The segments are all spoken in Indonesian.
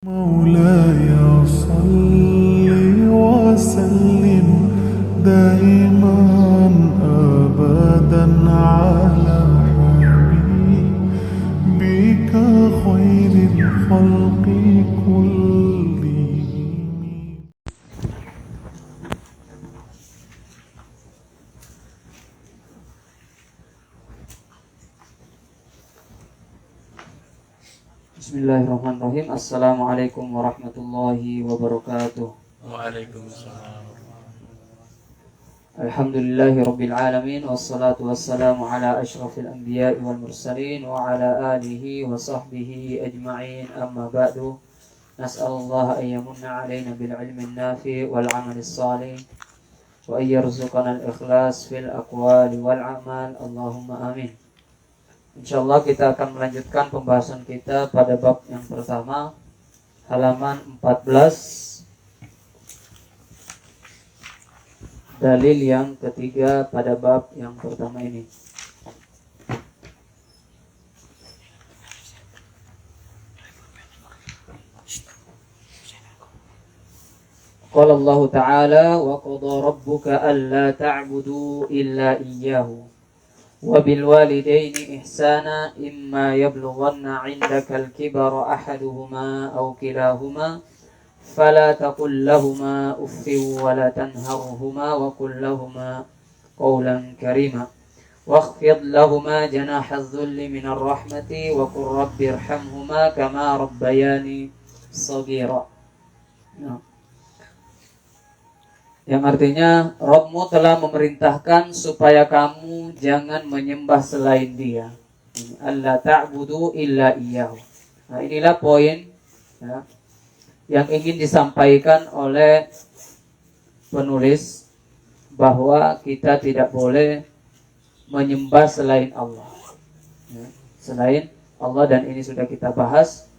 مولاي صل وسلم دائما أبدا على حبيبك خير الخلق كلهم. Bismillahirrahmanirrahim. Assalamualaikum warahmatullahi wabarakatuh. Waalaikumsalam. Alhamdulillahi rabbil alamin. Wassalatu wassalamu ala ashrafil anbiya'i wal mursalin wa ala alihi wa sahbihi ajma'in. Amma ba'du. Nas'alullaha ayyamunna alaina bil ilmin nafi wal amalis salih wa ayyarzuqana al-ikhlas fil aqwali wal amal. Allahumma amin. Insyaallah kita akan melanjutkan pembahasan kita pada bab yang pertama, halaman 14, dalil yang ketiga pada bab yang pertama ini. Qala Allah Ta'ala wa qada rabbuka alla ta'budu illa iyyahu وبالوالدين إحسانا إما يبلغن عندك الكبر أحدهما أو كلاهما فلا تقل لهما أف ولا تنهرهما وقل لهما قولا كريما واخفض لهما جناح الذل من الرحمة وقل رب ارحمهما كما ربياني صغيرا. Yang artinya Rabbmu telah memerintahkan supaya kamu jangan menyembah selain Dia. Alla ta'budu illa iyyahu. Nah, inilah poin ya, yang ingin disampaikan oleh penulis, bahwa kita tidak boleh menyembah selain Allah ya, selain Allah, dan ini sudah kita bahas.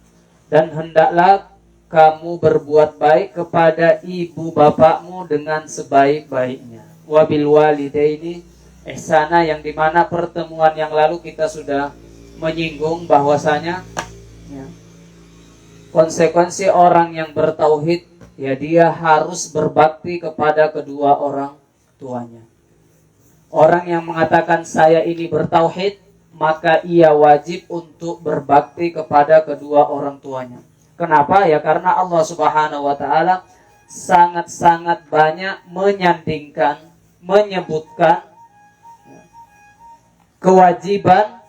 Dan hendaklah kamu berbuat baik kepada ibu bapakmu dengan sebaik-baiknya. Wabil walidaini ihsana, yang dimana pertemuan yang lalu kita sudah menyinggung bahwasanya ya, konsekuensi orang yang bertauhid ya, dia harus berbakti kepada kedua orang tuanya. Orang yang mengatakan saya ini bertauhid, maka ia wajib untuk berbakti kepada kedua orang tuanya. Kenapa? Ya karena Allah Subhanahu wa Ta'ala sangat-sangat banyak menyebutkan kewajiban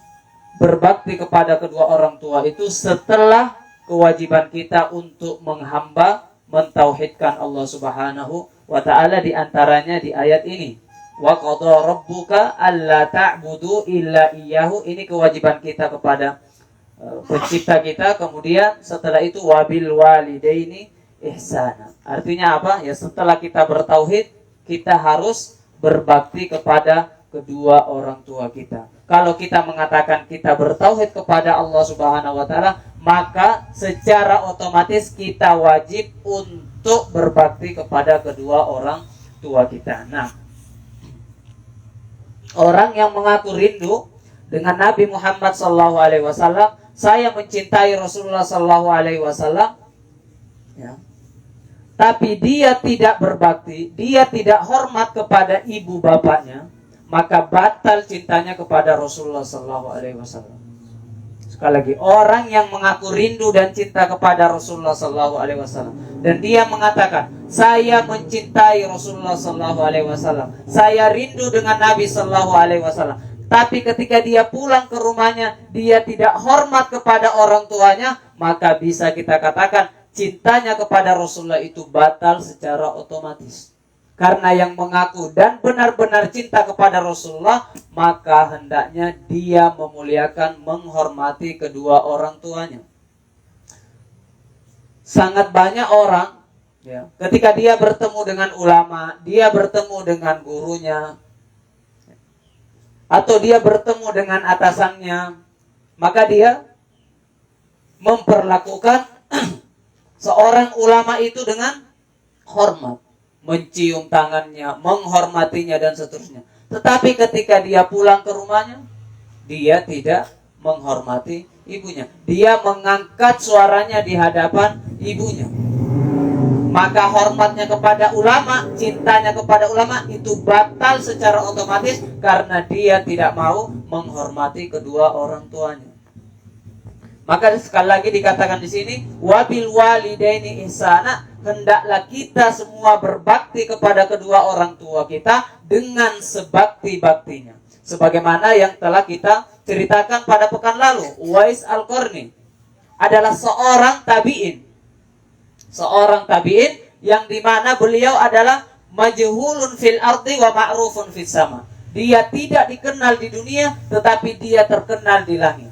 berbakti kepada kedua orang tua itu setelah kewajiban kita untuk menghamba, mentauhidkan Allah Subhanahu wa Ta'ala, di antaranya di ayat ini. Wa qada rabbuka alla ta'budu illa iyyahu. Ini kewajiban kita kepada pencipta kita. Kemudian setelah itu wabil walidaini ihsana. Artinya apa? Ya setelah kita bertauhid, kita harus berbakti kepada kedua orang tua kita. Kalau kita mengatakan kita bertauhid kepada Allah Subhanahu wa Ta'ala, maka secara otomatis kita wajib untuk berbakti kepada kedua orang tua kita. Nah, orang yang mengaku rindu dengan Nabi Muhammad SAW, saya mencintai Rasulullah SAW, ya, tapi dia tidak berbakti, dia tidak hormat kepada ibu bapaknya, maka batal cintanya kepada Rasulullah SAW. Sekali lagi, orang yang mengaku rindu dan cinta kepada Rasulullah SAW, dan dia mengatakan saya mencintai Rasulullah SAW, saya rindu dengan Nabi SAW, tapi ketika dia pulang ke rumahnya, dia tidak hormat kepada orang tuanya, maka bisa kita katakan cintanya kepada Rasulullah itu batal secara otomatis. Karena yang mengaku dan benar-benar cinta kepada Rasulullah, maka hendaknya dia memuliakan, menghormati kedua orang tuanya. Sangat banyak orang ya, ketika dia bertemu dengan ulama, dia bertemu dengan gurunya, atau dia bertemu dengan atasannya, maka dia memperlakukan seorang ulama itu dengan hormat, mencium tangannya, menghormatinya dan seterusnya. Tetapi ketika dia pulang ke rumahnya, dia tidak menghormati ibunya. Dia mengangkat suaranya di hadapan ibunya. Maka hormatnya kepada ulama, cintanya kepada ulama itu batal secara otomatis karena dia tidak mau menghormati kedua orang tuanya. Maka sekali lagi dikatakan di sini, wabil walidaini ihsana, hendaklah kita semua berbakti kepada kedua orang tua kita dengan sebakti-baktinya. Sebagaimana yang telah kita ceritakan pada pekan lalu, Uwais Al-Qarni adalah seorang tabi'in. Seorang tabi'in yang dimana beliau adalah majhulun fil ardi wa ma'rufun fis sama. Dia tidak dikenal di dunia, tetapi dia terkenal di langit.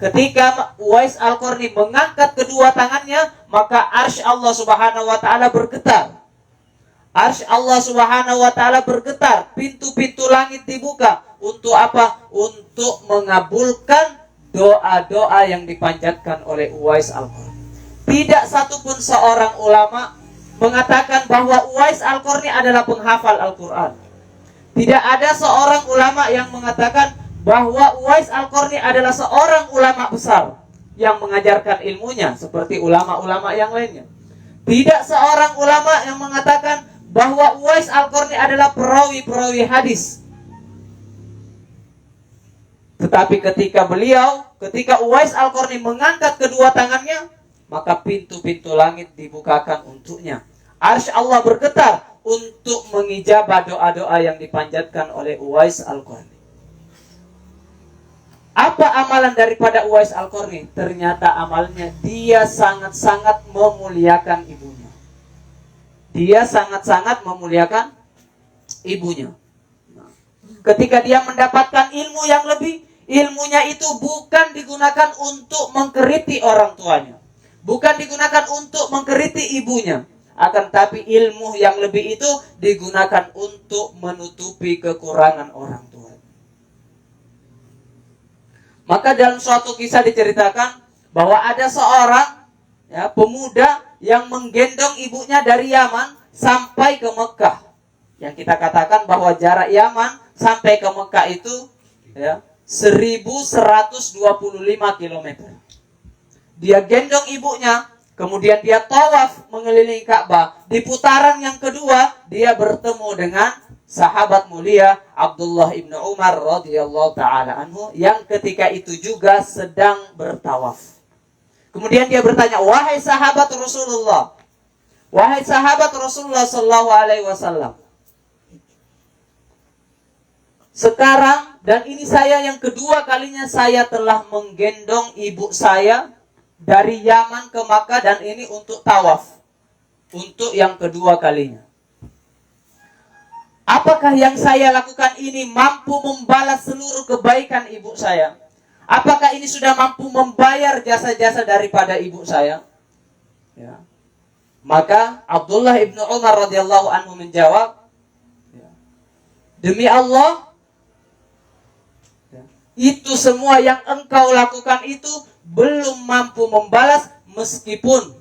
Ketika Uwais Al-Qarni mengangkat kedua tangannya, maka arsy Allah Subhanahu wa taala bergetar. Arsy Allah Subhanahu wa taala bergetar, pintu-pintu langit dibuka. Untuk apa? Untuk mengabulkan doa-doa yang dipanjatkan oleh Uwais Al-Qarni. Tidak satupun seorang ulama mengatakan bahwa Uwais Al-Qarni adalah penghafal Al-Quran. Tidak ada seorang ulama yang mengatakan bahwa Uwais Al-Qarni adalah seorang ulama besar yang mengajarkan ilmunya seperti ulama-ulama yang lainnya. Tidak seorang ulama yang mengatakan bahwa Uwais Al-Qarni adalah perawi-perawi hadis. Tetapi ketika Uwais Al-Qarni mengangkat kedua tangannya, maka pintu-pintu langit dibukakan untuknya. Arsy Allah bergetar untuk mengijabah doa-doa yang dipanjatkan oleh Uwais Al-Qarni. Apa amalan daripada Uwais Al-Qarni? Ternyata amalnya dia sangat-sangat memuliakan ibunya. Dia sangat-sangat memuliakan ibunya. Ketika dia mendapatkan ilmu yang lebih, ilmunya itu bukan digunakan untuk mengkeriti orang tuanya, bukan digunakan untuk mengkeriti ibunya, akan tapi ilmu yang lebih itu digunakan untuk menutupi kekurangan orang tua. Maka dalam suatu kisah diceritakan bahwa ada seorang pemuda yang menggendong ibunya dari Yaman sampai ke Mekah. Yang kita katakan bahwa jarak Yaman sampai ke Mekah itu 1125 km. Dia gendong ibunya, kemudian dia tawaf mengelilingi Ka'bah. Di putaran yang kedua, dia bertemu dengan sahabat mulia Abdullah ibnu Umar radhiyallahu taala anhu yang ketika itu juga sedang bertawaf. Kemudian dia bertanya, wahai sahabat Rasulullah, sallallahu alaihi wasallam, sekarang dan ini saya yang kedua kalinya saya telah menggendong ibu saya dari Yaman ke Makkah dan ini untuk tawaf. Untuk yang kedua kalinya. Apakah yang saya lakukan ini mampu membalas seluruh kebaikan ibu saya? Apakah ini sudah mampu membayar jasa-jasa daripada ibu saya? Ya. Maka Abdullah ibnu Umar radhiyallahu anhu menjawab, demi Allah, itu semua yang engkau lakukan itu belum mampu membalas meskipun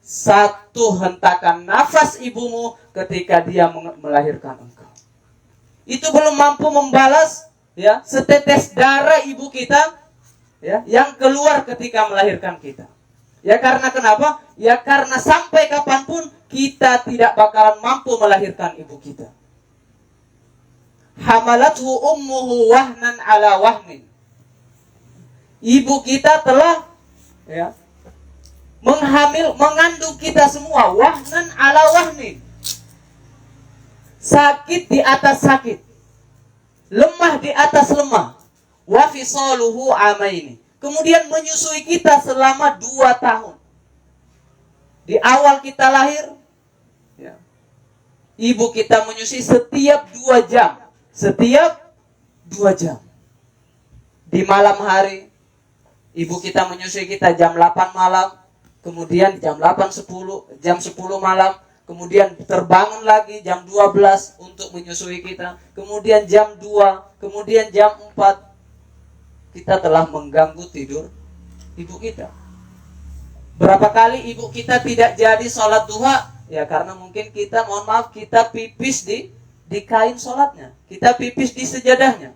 satu hentakan nafas ibumu ketika dia melahirkan engkau. Itu belum mampu membalas setetes darah ibu kita yang keluar ketika melahirkan kita. Ya karena kenapa? Ya karena sampai kapanpun kita tidak bakalan mampu melahirkan ibu kita. Hamalathu ummuhu wahnan ala wahnin. Ibu kita telah mengandung kita semua wahnan ala wahnin. Sakit di atas sakit, lemah di atas lemah. Wa fisaluhu amaini. Kemudian menyusui kita selama 2 tahun. Di awal kita lahir, ibu kita menyusui setiap 2 jam. Setiap 2 jam. Di malam hari, ibu kita menyusui kita jam 8 malam, kemudian jam 8.10, jam 10 malam, kemudian terbangun lagi jam 12 untuk menyusui kita, kemudian jam 2, kemudian jam 4. Kita telah mengganggu tidur ibu kita. Berapa kali ibu kita tidak jadi sholat duha? Ya karena mungkin kita, mohon maaf, kita pipis di kain sholatnya, kita pipis di sejadahnya.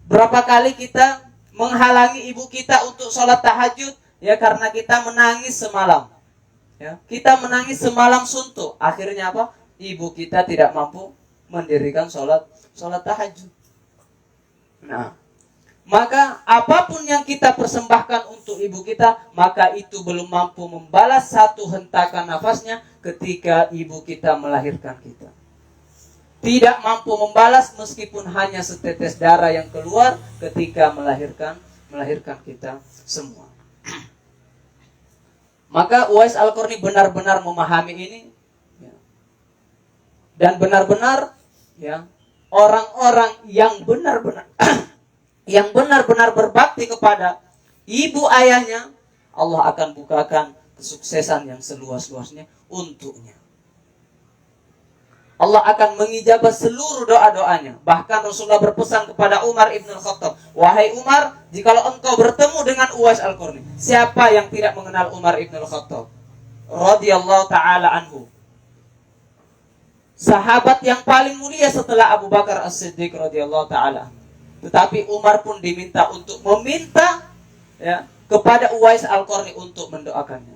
Berapa kali kita menghalangi ibu kita untuk sholat tahajud, ya karena kita menangis semalam. Ya, kita menangis semalam suntuk. Akhirnya apa? Ibu kita tidak mampu mendirikan sholat tahajud. Nah, maka apapun yang kita persembahkan untuk ibu kita, maka itu belum mampu membalas satu hentakan nafasnya ketika ibu kita melahirkan kita. Tidak mampu membalas meskipun hanya setetes darah yang keluar ketika melahirkan kita semua. Maka Uwais Al-Qarni benar-benar memahami ini, ya. Dan benar-benar, ya, orang-orang yang benar-benar yang benar-benar berbakti kepada ibu ayahnya, Allah akan bukakan kesuksesan yang seluas-luasnya untuknya. Allah akan mengijabah seluruh doa-doanya. Bahkan Rasulullah berpesan kepada Umar ibn al-Khattab, wahai Umar, jikalau engkau bertemu dengan Uwais Al-Qarni, siapa yang tidak mengenal Umar ibn al-Khattab radhiyallahu ta'ala anhu, sahabat yang paling mulia setelah Abu Bakar As-Siddiq radhiyallahu ta'ala. Tetapi Umar pun diminta untuk meminta, ya, kepada Uwais Al-Qarni untuk mendoakannya.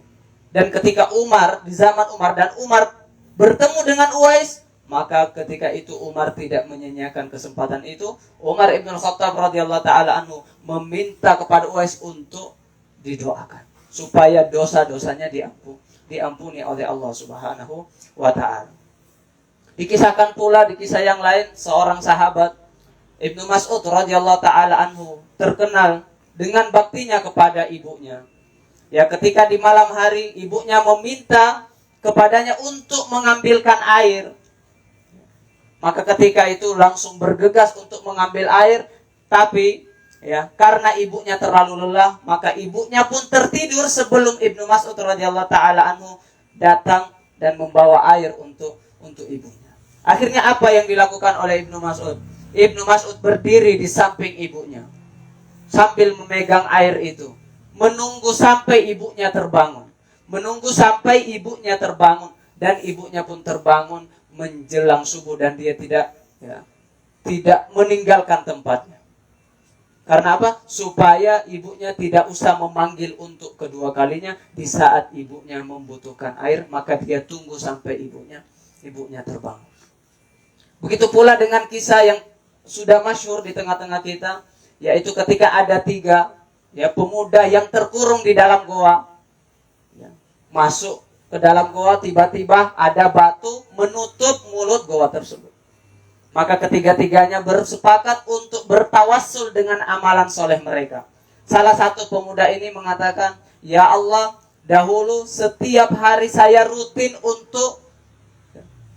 Dan ketika Umar, di zaman Umar, dan Umar bertemu dengan Uwais, maka ketika itu Umar tidak menyanyiakan kesempatan itu. Umar ibn Khattab radhiyallahu ta'ala anhu meminta kepada Uwais untuk didoakan supaya dosa-dosanya diampuni oleh Allah subhanahu wa ta'ala. Dikisahkan pula di kisah yang lain, seorang sahabat Ibnu Mas'ud radhiyallahu ta'ala anhu terkenal dengan baktinya kepada ibunya. Ya, ketika di malam hari ibunya meminta kepadanya untuk mengambilkan air, maka ketika itu langsung bergegas untuk mengambil air, tapi ya karena ibunya terlalu lelah, maka ibunya pun tertidur sebelum Ibnu Mas'ud radhiyallahu ta'ala anhu datang dan membawa air untuk ibunya. Akhirnya apa yang dilakukan oleh Ibnu Mas'ud? Ibnu Mas'ud berdiri di samping ibunya sambil memegang air itu, menunggu sampai ibunya terbangun. Dan ibunya pun terbangun menjelang subuh, dan dia tidak meninggalkan tempatnya. Karena apa? Supaya ibunya tidak usah memanggil untuk kedua kalinya di saat ibunya membutuhkan air, maka dia tunggu sampai ibunya terbangun. Begitu pula dengan kisah yang sudah masyhur di tengah-tengah kita, yaitu ketika ada 3 pemuda yang terkurung di dalam goa. Masuk ke dalam goa, tiba-tiba ada batu menutup mulut goa tersebut. Maka ketiga-tiganya bersepakat untuk bertawassul dengan amalan soleh mereka. Salah satu pemuda ini mengatakan, ya Allah, dahulu setiap hari saya rutin untuk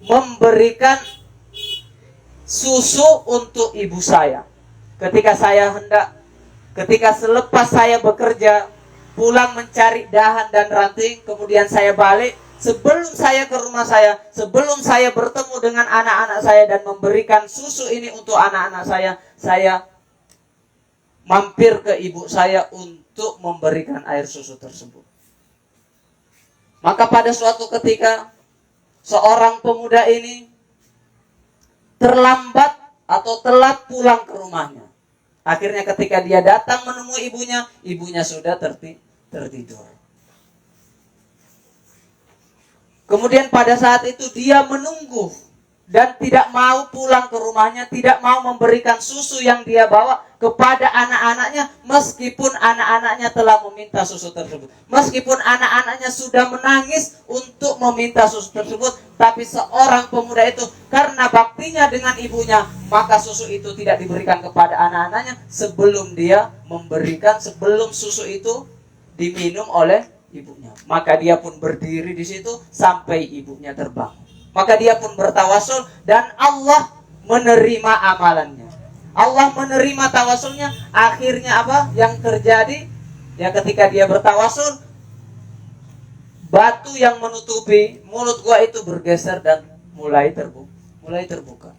memberikan susu untuk ibu saya. Ketika selepas saya bekerja, pulang mencari dahan dan ranting, kemudian saya balik. Sebelum saya ke rumah saya, sebelum saya bertemu dengan anak-anak saya dan memberikan susu ini untuk anak-anak saya mampir ke ibu saya untuk memberikan air susu tersebut. Maka pada suatu ketika, seorang pemuda ini terlambat atau telat pulang ke rumahnya. Akhirnya ketika dia datang menemui ibunya sudah tertidur. Kemudian pada saat itu dia menunggu dan tidak mau pulang ke rumahnya, tidak mau memberikan susu yang dia bawa kepada anak-anaknya, meskipun anak-anaknya telah meminta susu tersebut. Meskipun anak-anaknya sudah menangis untuk meminta susu tersebut, tapi seorang pemuda itu karena baktinya dengan ibunya, maka susu itu tidak diberikan kepada anak-anaknya sebelum susu itu diminum oleh ibunya. Maka dia pun berdiri di situ sampai ibunya terbangun. Maka dia pun bertawasul dan Allah menerima amalannya. Allah menerima tawasulnya. Akhirnya apa yang terjadi? Ya, ketika dia bertawasul, batu yang menutupi mulut gua itu bergeser dan mulai terbuka.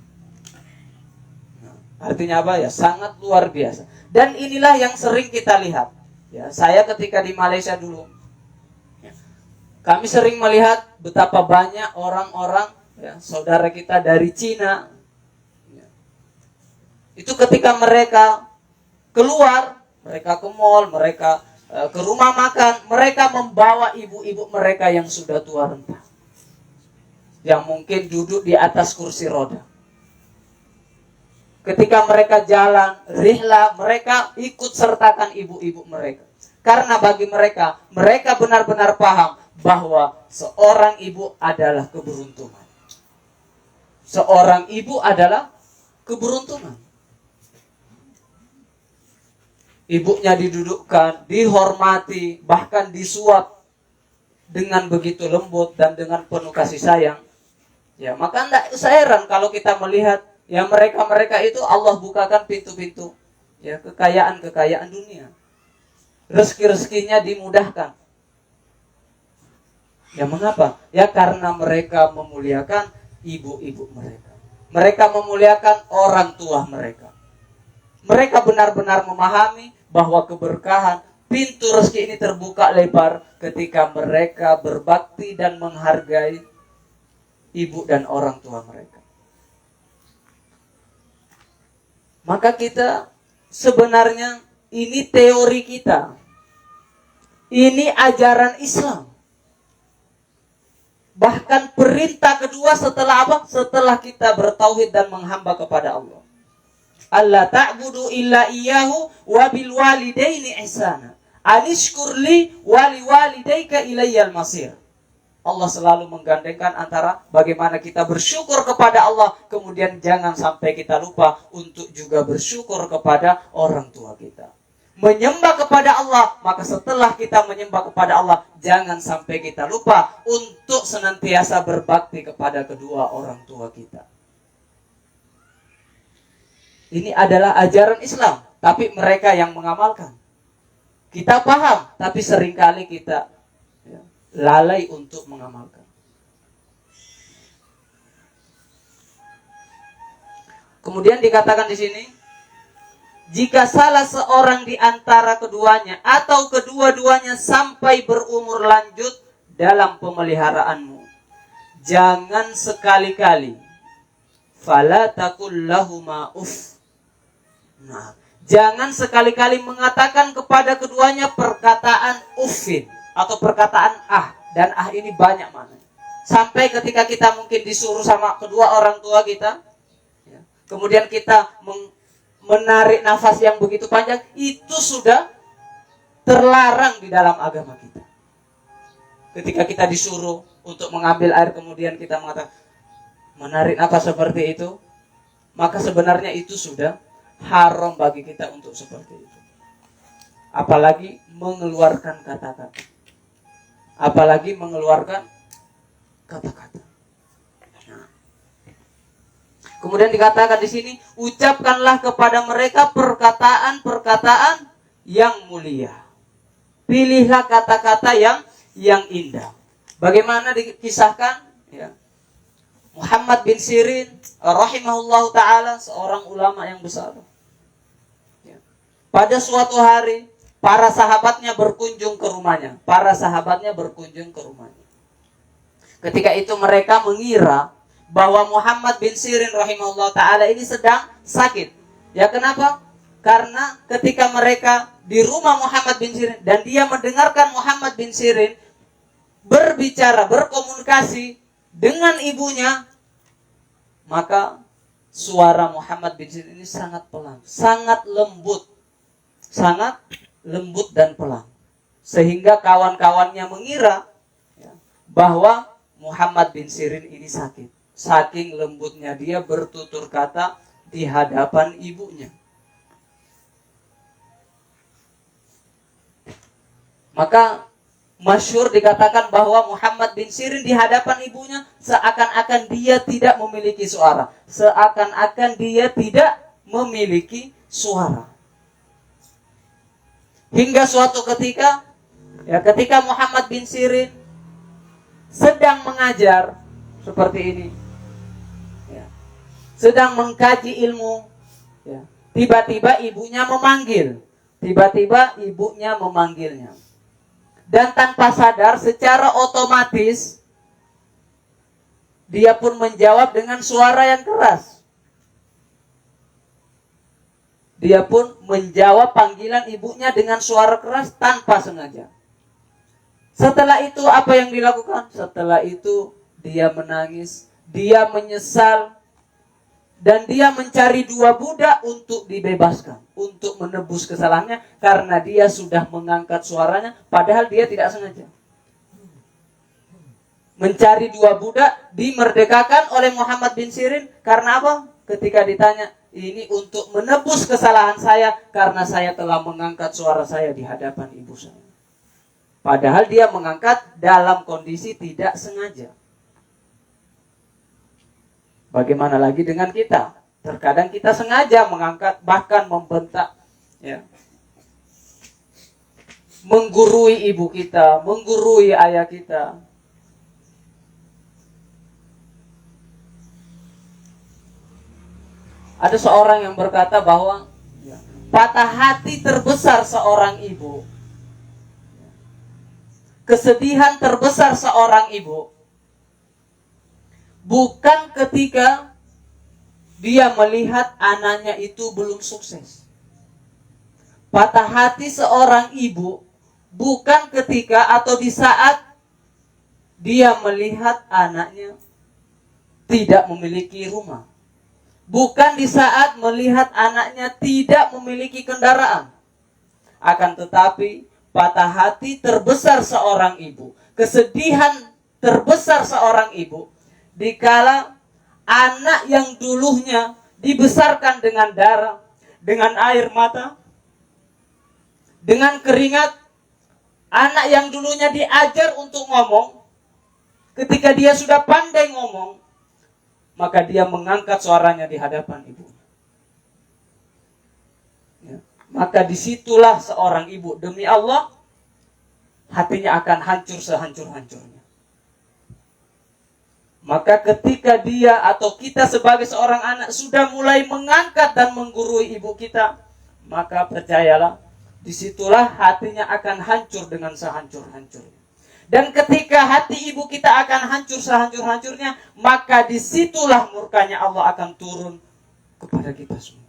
Nah, artinya apa ya? Sangat luar biasa. Dan inilah yang sering kita lihat. Ya, saya ketika di Malaysia dulu, kami sering melihat betapa banyak orang-orang, saudara kita dari Cina, itu ketika mereka keluar Mereka ke mall, mereka ke rumah makan, mereka membawa ibu-ibu mereka yang sudah tua renta, yang mungkin duduk di atas kursi roda. Ketika mereka jalan, rihla, mereka ikut sertakan ibu-ibu mereka. Karena bagi mereka, mereka benar-benar paham bahwa seorang ibu adalah keberuntungan. Seorang ibu adalah keberuntungan. Ibunya didudukkan, dihormati, bahkan disuap dengan begitu lembut dan dengan penuh kasih sayang. Ya, maka tidak usah heran kalau kita melihat ya mereka itu Allah bukakan pintu-pintu ya kekayaan-kekayaan dunia. Rezeki-rezekinya dimudahkan. Ya mengapa? Ya karena mereka memuliakan ibu-ibu mereka. Mereka memuliakan orang tua mereka. Mereka benar-benar memahami bahwa keberkahan pintu rezeki ini terbuka lebar ketika mereka berbakti dan menghargai ibu dan orang tua mereka. Maka kita sebenarnya ini teori kita. Ini ajaran Islam. Bahkan perintah kedua setelah apa? Setelah kita bertauhid dan menghamba kepada Allah. Allah ta'budu illa iyyahu wa bil walidaini ihsana. Anishkurli wa li walidayka ilayyal masir. Allah selalu menggandengkan antara bagaimana kita bersyukur kepada Allah, kemudian jangan sampai kita lupa untuk juga bersyukur kepada orang tua kita. Menyembah kepada Allah, maka setelah kita menyembah kepada Allah, jangan sampai kita lupa untuk senantiasa berbakti kepada kedua orang tua kita. Ini adalah ajaran Islam, tapi mereka yang mengamalkan. Kita paham, tapi seringkali kita lalai untuk mengamalkan. Kemudian dikatakan di sini, jika salah seorang di antara keduanya atau kedua-duanya sampai berumur lanjut dalam pemeliharaanmu, jangan sekali-kali fala taqul lahuma uff. Nah, jangan sekali-kali mengatakan kepada keduanya perkataan uffin atau perkataan ah, dan ah ini banyak maknanya. Sampai ketika kita mungkin disuruh sama kedua orang tua kita, ya, kemudian kita menarik nafas yang begitu panjang, itu sudah terlarang di dalam agama kita. Ketika kita disuruh untuk mengambil air kemudian kita mengatakan menarik nafas seperti itu, maka sebenarnya itu sudah haram bagi kita untuk seperti itu. Apalagi mengeluarkan kata-kata. Apalagi mengeluarkan kata-kata. Nah. Kemudian dikatakan di sini, ucapkanlah kepada mereka perkataan-perkataan yang mulia. Pilihlah kata-kata yang indah. Bagaimana dikisahkan? Ya. Muhammad bin Sirin, rahimahullahu ta'ala, seorang ulama yang besar. Ya. Pada suatu hari, para sahabatnya berkunjung ke rumahnya. Ketika itu mereka mengira bahwa Muhammad bin Sirin rahimahullah ta'ala ini sedang sakit. Ya kenapa? Karena ketika mereka di rumah Muhammad bin Sirin dan dia mendengarkan Muhammad bin Sirin berbicara, berkomunikasi dengan ibunya, maka suara Muhammad bin Sirin ini sangat pelan, sangat lembut dan pelan, sehingga kawan-kawannya mengira bahwa Muhammad bin Sirin ini sakit. Saking lembutnya dia bertutur kata di hadapan ibunya. Maka masyhur dikatakan bahwa Muhammad bin Sirin di hadapan ibunya seakan-akan dia tidak memiliki suara. Hingga suatu ketika, ketika Muhammad bin Sirin sedang mengajar seperti ini, sedang mengkaji ilmu, tiba-tiba ibunya memanggilnya. Dan tanpa sadar, secara otomatis dia pun menjawab dengan suara yang keras. dia pun menjawab panggilan ibunya dengan suara keras tanpa sengaja. Setelah itu apa yang dilakukan? Setelah itu dia menangis, dia menyesal, dan dia mencari 2 budak untuk dibebaskan, untuk menebus kesalahannya, karena dia sudah mengangkat suaranya padahal dia tidak sengaja. Mencari 2 budak dimerdekakan oleh Muhammad bin Sirin karena apa? Ketika ditanya, ini untuk menebus kesalahan saya karena saya telah mengangkat suara saya di hadapan ibu saya. Padahal dia mengangkat dalam kondisi tidak sengaja. Bagaimana lagi dengan kita? Terkadang kita sengaja mengangkat, bahkan membentak, ya, menggurui ibu kita, menggurui ayah kita. Ada seorang yang berkata bahwa patah hati terbesar seorang ibu, kesedihan terbesar seorang ibu, bukan ketika dia melihat anaknya itu belum sukses. Patah hati seorang ibu bukan ketika atau di saat dia melihat anaknya tidak memiliki rumah. Bukan di saat melihat anaknya tidak memiliki kendaraan. Akan tetapi patah hati terbesar seorang ibu, kesedihan terbesar seorang ibu, dikala anak yang dulunya dibesarkan dengan darah, dengan air mata, dengan keringat, anak yang dulunya diajar untuk ngomong, ketika dia sudah pandai ngomong, maka dia mengangkat suaranya di hadapan ibunya. Ya. Maka disitulah seorang ibu, demi Allah, hatinya akan hancur sehancur-hancurnya. Maka ketika dia atau kita sebagai seorang anak sudah mulai mengangkat dan menggurui ibu kita, maka percayalah, disitulah hatinya akan hancur dengan sehancur-hancurnya. Dan ketika hati ibu kita akan hancur sehancur-hancurnya, maka disitulah murkanya Allah akan turun kepada kita semua.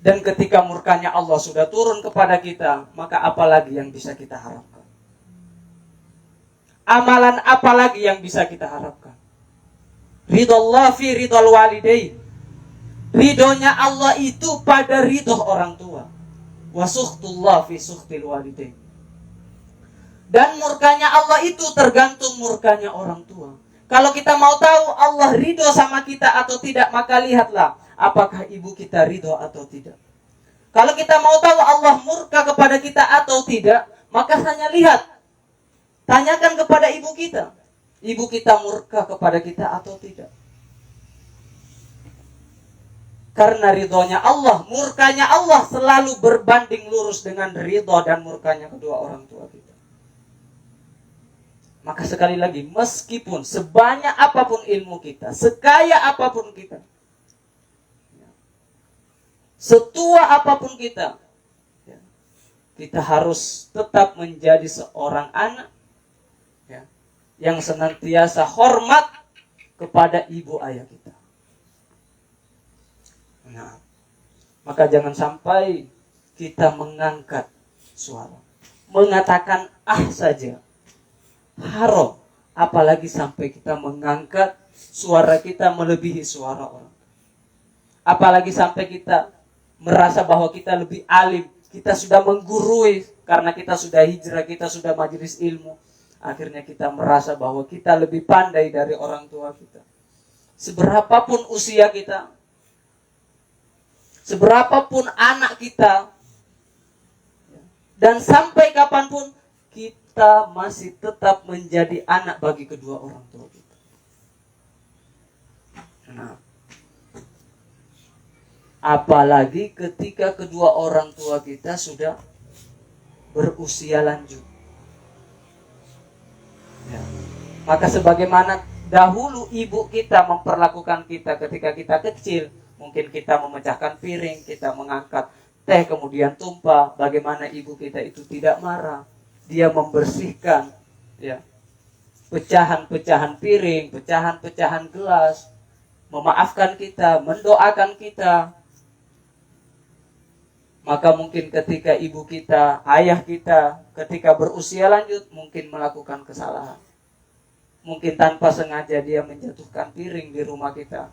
Dan ketika murkanya Allah sudah turun kepada kita, maka apalagi yang bisa kita harapkan? Amalan apalagi yang bisa kita harapkan? Ridallah fi ridal walidain. Ridhonya Allah itu pada ridho orang tua. Wa sukhtullah fi sukhtil walidain. Dan murkanya Allah itu tergantung murkanya orang tua. Kalau kita mau tahu Allah ridho sama kita atau tidak, maka lihatlah apakah ibu kita ridho atau tidak. Kalau kita mau tahu Allah murka kepada kita atau tidak, maka hanya lihat, tanyakan kepada ibu kita. Ibu kita murka kepada kita atau tidak. Karena ridhonya Allah, murkanya Allah selalu berbanding lurus dengan ridho dan murkanya kedua orang tua kita. Maka sekali lagi, meskipun sebanyak apapun ilmu kita, sekaya apapun kita, setua apapun kita, kita harus tetap menjadi seorang anak yang senantiasa hormat kepada ibu ayah kita. Nah, maka jangan sampai kita mengangkat suara, mengatakan saja, haram. Apalagi sampai kita mengangkat suara kita melebihi suara orang. Apalagi sampai kita merasa bahwa kita lebih alim, kita sudah menggurui karena kita sudah hijrah, kita sudah majelis ilmu. Akhirnya kita merasa bahwa kita lebih pandai dari orang tua kita. Seberapapun usia kita, seberapapun anak kita, dan sampai kapanpun kita masih tetap menjadi anak bagi kedua orang tua kita. Nah, apalagi ketika kedua orang tua kita sudah berusia lanjut. Ya. Maka sebagaimana dahulu ibu kita memperlakukan kita ketika kita kecil, mungkin kita memecahkan piring, kita mengangkat teh kemudian tumpah, bagaimana ibu kita itu tidak marah. Dia membersihkan pecahan-pecahan piring, pecahan-pecahan gelas, memaafkan kita, mendoakan kita. Maka mungkin ketika ibu kita, ayah kita, ketika berusia lanjut, mungkin melakukan kesalahan. Mungkin tanpa sengaja dia menjatuhkan piring di rumah kita.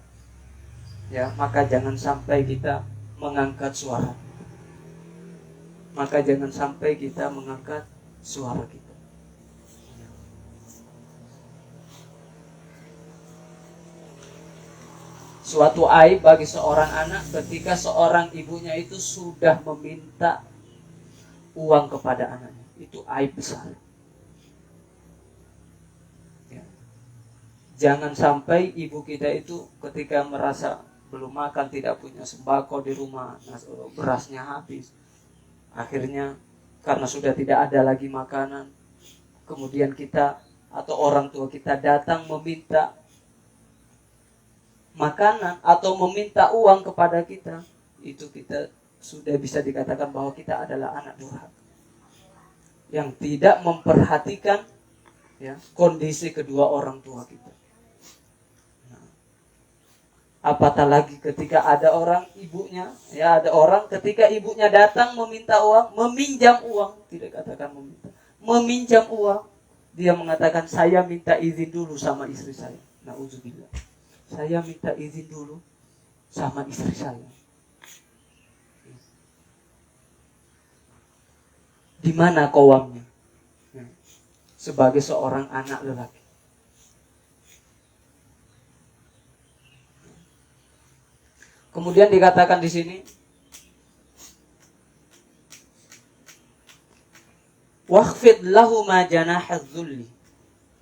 Ya, maka jangan sampai kita mengangkat suara. Maka jangan sampai kita mengangkat suara kita. Suatu aib bagi seorang anak ketika seorang ibunya itu sudah meminta uang kepada anaknya. Itu aib besar. Ya. Jangan sampai ibu kita itu ketika merasa belum makan, tidak punya sembako di rumah, berasnya habis. Akhirnya karena sudah tidak ada lagi makanan, kemudian kita atau orang tua kita datang meminta makanan atau meminta uang kepada kita, itu kita sudah bisa dikatakan bahwa kita adalah anak durhaka yang tidak memperhatikan ya, kondisi kedua orang tua kita. Nah, apatah lagi ketika ada orang ibunya, ya ada orang ketika ibunya datang meminta uang, meminjam uang, tidak katakan meminta, meminjam uang, dia mengatakan saya minta izin dulu sama istri saya. Nauzubillah. Saya minta izin dulu sama istri saya. Di mana qawamnya? Sebagai seorang anak lelaki. Kemudian dikatakan di sini, wakhfid lahuma janahadz dzulli.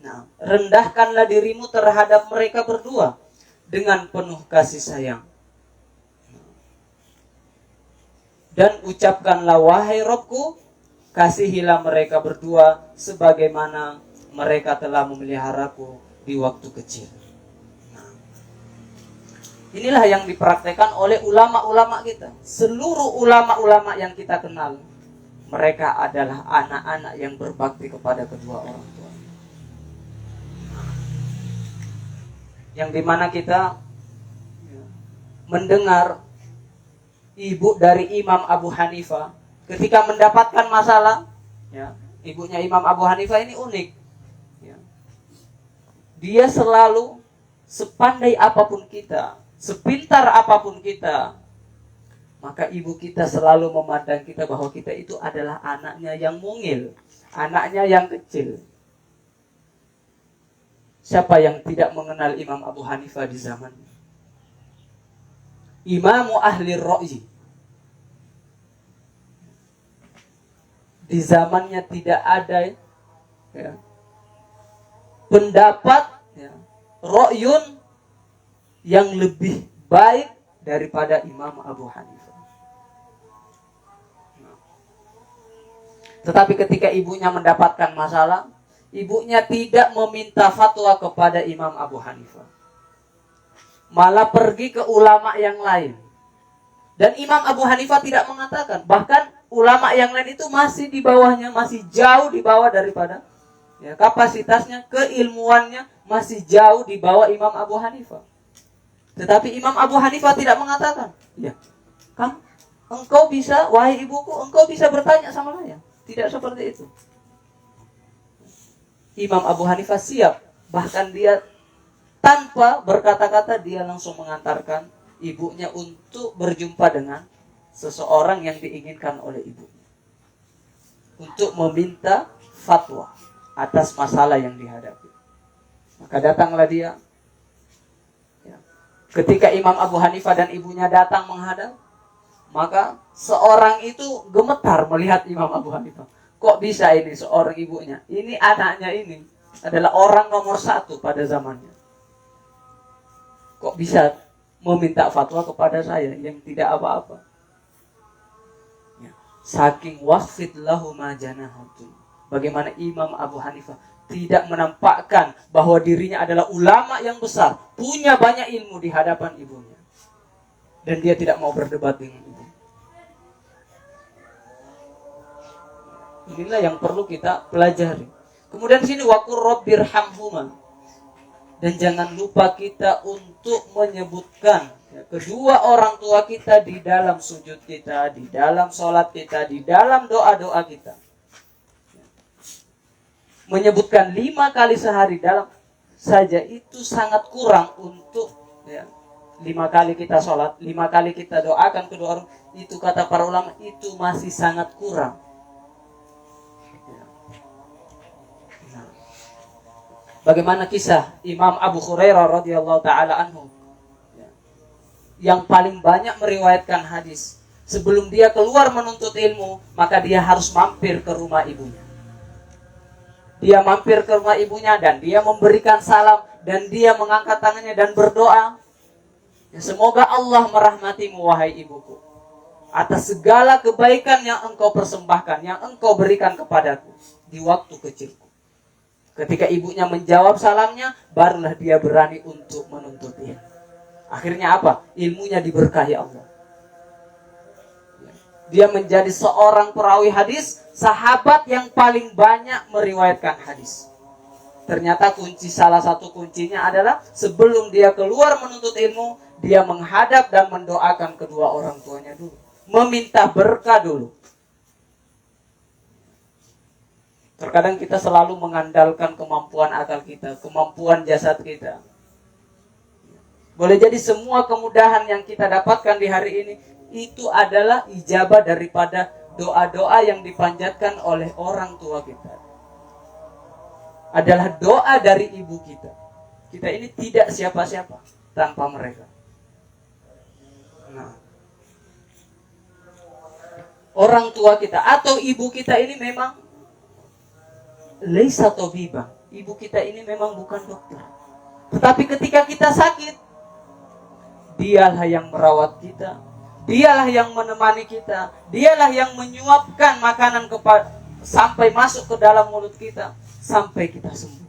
Nah, rendahkanlah dirimu terhadap mereka berdua dengan penuh kasih sayang. Dan ucapkanlah, wahai Robku, kasihilah mereka berdua sebagaimana mereka telah memeliharaku di waktu kecil. Nah, inilah yang dipraktekkan oleh ulama-ulama kita. Seluruh ulama-ulama yang kita kenal, mereka adalah anak-anak yang berbakti kepada kedua orang tua. Yang dimana kita mendengar ibu dari Imam Abu Hanifah ketika mendapatkan masalah, ya, ibunya Imam Abu Hanifah ini unik, ya. Dia selalu sepandai apapun kita, sepintar apapun kita, maka ibu kita selalu memandang kita bahwa kita itu adalah anaknya yang mungil, anaknya yang kecil. Siapa yang tidak mengenal Imam Abu Hanifah di zamannya? Imamu ahli ra'yi. Di zamannya tidak ada ya, pendapat ya, ra'yun yang lebih baik daripada Imam Abu Hanifah. Tetapi ketika ibunya mendapatkan masalah, ibunya tidak meminta fatwa kepada Imam Abu Hanifah, malah pergi ke ulama yang lain. Dan Imam Abu Hanifah tidak mengatakan, bahkan ulama yang lain itu masih di bawahnya, masih jauh di bawah daripada ya, kapasitasnya, keilmuannya masih jauh di bawah Imam Abu Hanifah. Tetapi Imam Abu Hanifah tidak mengatakan, ya, engkau bisa, wahai ibuku, engkau bisa bertanya sama saya. Tidak seperti itu. Imam Abu Hanifah siap, bahkan dia tanpa berkata-kata dia langsung mengantarkan ibunya untuk berjumpa dengan seseorang yang diinginkan oleh ibunya, untuk meminta fatwa atas masalah yang dihadapi. Maka datanglah dia. Ketika Imam Abu Hanifah dan ibunya datang menghadap, maka seorang itu gemetar melihat Imam Abu Hanifah. Kok bisa ini seorang ibunya? Ini anaknya ini adalah orang nomor 1 pada zamannya. Kok bisa meminta fatwa kepada saya yang tidak apa-apa? Ya. Saking waqfid lahuma janahatun. Bagaimana Imam Abu Hanifah tidak menampakkan bahwa dirinya adalah ulama yang besar, punya banyak ilmu di hadapan ibunya. Dan dia tidak mau berdebat dengan ibu. Inilah yang perlu kita pelajari. Kemudian sini waqur rabbirhamhuma. Dan jangan lupa kita untuk menyebutkan kedua orang tua kita di dalam sujud kita, di dalam sholat kita, di dalam doa-doa kita. Menyebutkan 5 kali sehari dalam saja itu sangat kurang untuk 5 kali kita sholat, 5 kali kita doakan kedua orang. Itu kata para ulama, itu masih sangat kurang. Bagaimana kisah Imam Abu Hurairah radhiyallahu taala anhu yang paling banyak meriwayatkan hadis. Sebelum dia keluar menuntut ilmu, maka dia harus mampir ke rumah ibunya. Dia mampir ke rumah ibunya dan dia memberikan salam dan dia mengangkat tangannya dan berdoa, semoga Allah merahmatimu wahai ibuku, atas segala kebaikan yang engkau persembahkan, yang engkau berikan kepadaku di waktu kecilku. Ketika ibunya menjawab salamnya, barulah dia berani untuk menuntut ilmu. Akhirnya apa? Ilmunya diberkahi Allah. Dia menjadi seorang perawi hadis, sahabat yang paling banyak meriwayatkan hadis. Ternyata salah satu kuncinya adalah sebelum dia keluar menuntut ilmu, dia menghadap dan mendoakan kedua orang tuanya dulu. Meminta berkah dulu. Terkadang kita selalu mengandalkan kemampuan akal kita, kemampuan jasad kita. Boleh jadi semua kemudahan yang kita dapatkan di hari ini itu adalah ijabah daripada doa-doa yang dipanjatkan oleh orang tua kita. Adalah doa dari ibu kita. Kita ini tidak siapa-siapa tanpa mereka. Nah, orang tua kita atau ibu kita ini memang laisa tabiba. Ibu kita ini memang bukan dokter. Tetapi ketika kita sakit, dialah yang merawat kita, dialah yang menemani kita, dialah yang menyuapkan makanan sampai masuk ke dalam mulut kita sampai kita sembuh.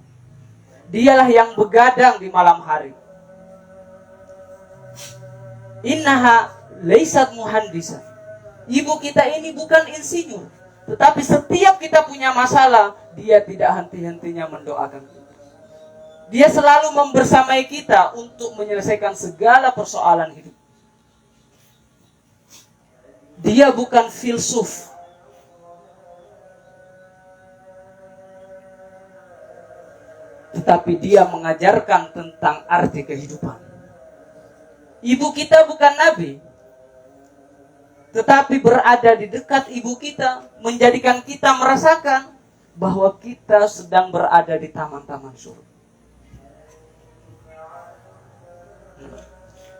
Dialah yang begadang di malam hari. Innaha laisat muhandisa. Ibu kita ini bukan insinyur, tetapi setiap kita punya masalah, dia tidak henti-hentinya mendoakan kita. Dia selalu membersamai kita untuk menyelesaikan segala persoalan hidup. Dia bukan filsuf. Tetapi dia mengajarkan tentang arti kehidupan. Ibu kita bukan nabi, tetapi berada di dekat ibu kita, menjadikan kita merasakan bahwa kita sedang berada di taman-taman surga.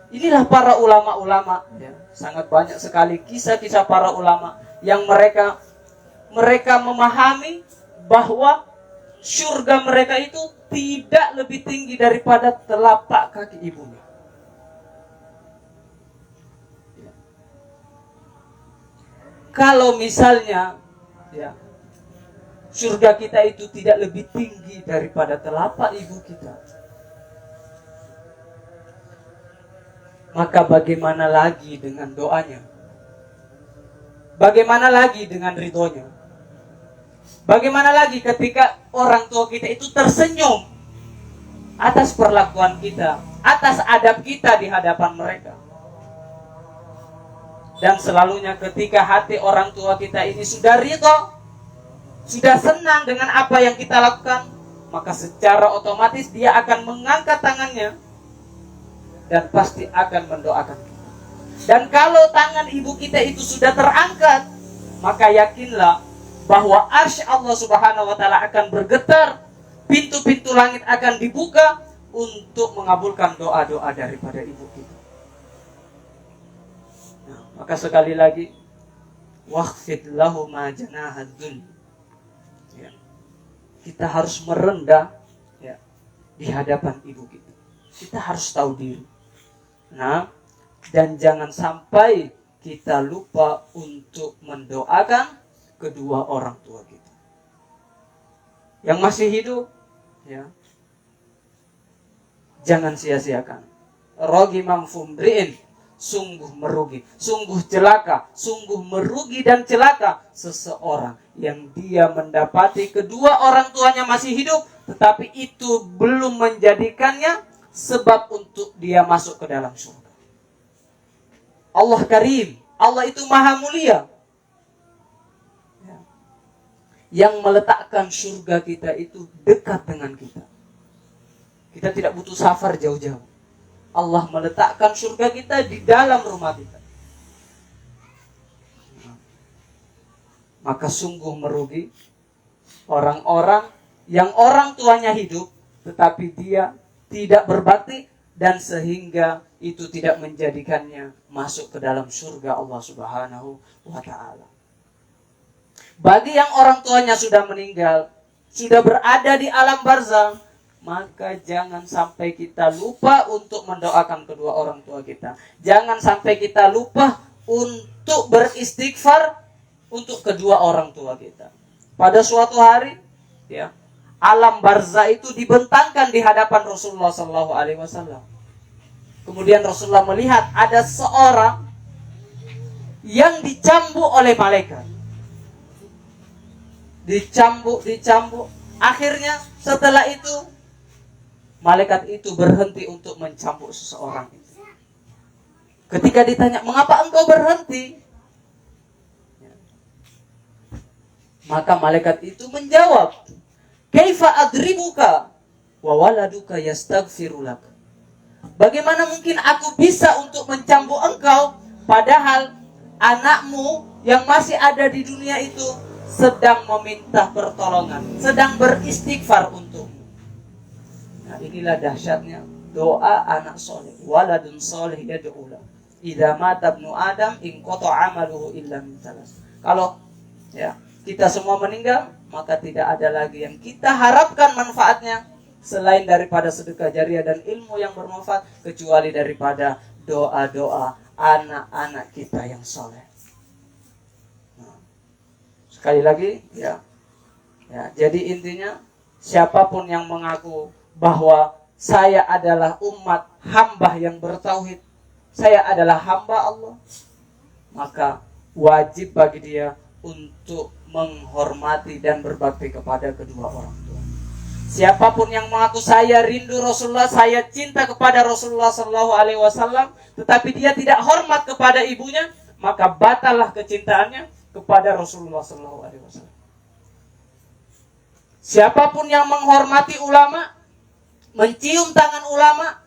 Inilah para ulama-ulama, sangat banyak sekali kisah-kisah para ulama yang mereka memahami bahwa surga mereka itu tidak lebih tinggi daripada telapak kaki ibunya. Kalau misalnya surga kita itu tidak lebih tinggi daripada telapak ibu kita, maka bagaimana lagi dengan doanya? Bagaimana lagi dengan ridhonya? Bagaimana lagi ketika orang tua kita itu tersenyum atas perlakuan kita, atas adab kita di hadapan mereka? Dan selalunya ketika hati orang tua kita ini sudah ridho, sudah senang dengan apa yang kita lakukan, maka secara otomatis dia akan mengangkat tangannya dan pasti akan mendoakan kita. Dan kalau tangan ibu kita itu sudah terangkat, maka yakinlah bahwa arsy Allah Subhanahu wa taala akan bergetar, pintu-pintu langit akan dibuka untuk mengabulkan doa-doa daripada ibu kita. Nah, maka sekali lagi, waqfid lahu ma janahad dzul. Kita harus merendah di hadapan ibu kita. Kita harus tahu diri. Nah, dan jangan sampai kita lupa untuk mendoakan kedua orang tua kita. Yang masih hidup, jangan sia-siakan. Rogimam fumriin, sungguh merugi, sungguh celaka, sungguh merugi dan celaka seseorang yang dia mendapati kedua orang tuanya masih hidup, tetapi itu belum menjadikannya sebab untuk dia masuk ke dalam surga. Allah Karim, Allah itu maha mulia, yang meletakkan surga kita itu dekat dengan kita. Kita tidak butuh safar jauh-jauh. Allah meletakkan surga kita di dalam rumah kita. Maka sungguh merugi orang-orang yang orang tuanya hidup tetapi dia tidak berbakti, dan sehingga itu tidak menjadikannya masuk ke dalam surga Allah Subhanahu wa ta'ala. Bagi yang orang tuanya sudah meninggal, sudah berada di alam barzakh, maka jangan sampai kita lupa untuk mendoakan kedua orang tua kita. Jangan sampai kita lupa untuk beristighfar untuk kedua orang tua kita. Pada suatu hari, ya, alam barzakh itu dibentangkan di hadapan Rasulullah SAW. Kemudian Rasulullah melihat ada seorang yang dicambuk oleh malaikat. Dicambuk. Akhirnya setelah itu malaikat itu berhenti untuk mencambuk seseorang itu. Ketika ditanya, mengapa engkau berhenti? Maka malaikat itu menjawab, kaifa adribuka wa waladuka yastaghfirulak. Bagaimana mungkin aku bisa untuk mencambuk engkau padahal anakmu yang masih ada di dunia itu sedang meminta pertolongan, sedang beristighfar untukmu. Nah, inilah dahsyatnya doa anak soleh. Waladun soleh yad'ula. Idza mata ibnu Adam inqata amaluhu illa min salas. Kalau ya kita semua meninggal, maka tidak ada lagi yang kita harapkan manfaatnya selain daripada sedekah jariah dan ilmu yang bermanfaat, kecuali daripada doa-doa anak-anak kita yang soleh. Nah, sekali lagi, ya, jadi intinya siapapun yang mengaku bahwa saya adalah umat hamba yang bertauhid, saya adalah hamba Allah, maka wajib bagi dia untuk menghormati dan berbakti kepada kedua orang tua. Siapapun yang mengaku saya rindu Rasulullah, saya cinta kepada Rasulullah SAW, tetapi dia tidak hormat kepada ibunya, maka batallah kecintaannya kepada Rasulullah SAW. Siapapun yang menghormati ulama, mencium tangan ulama,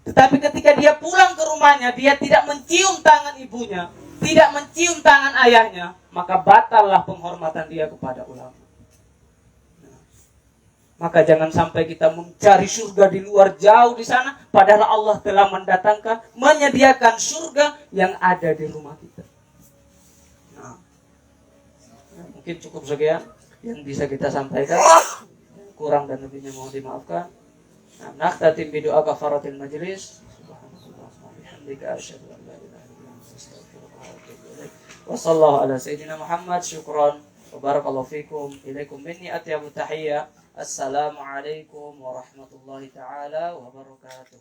tetapi ketika dia pulang ke rumahnya, dia tidak mencium tangan ibunya, tidak mencium tangan ayahnya, maka batallah penghormatan dia kepada ulama. Maka jangan sampai kita mencari surga di luar jauh di sana, padahal Allah telah mendatangkan, menyediakan surga yang ada di rumah kita. Nah, mungkin cukup sekian yang bisa kita sampaikan. Kurang dan lebihnya mohon dimaafkan. Nakhtatim bi doa kafaratil majlis. Subhanallah wa bihamdika asyhadu an la ilaha illa anta astaghfiruka wa atubu ilaik. Wa sallallahu ala sayyidina Muhammad. Syukran wa barakallahu fikum. Ilaikum minni atyabu tahiyyah. Assalamualaikum warahmatullahi taala wabarakatuh.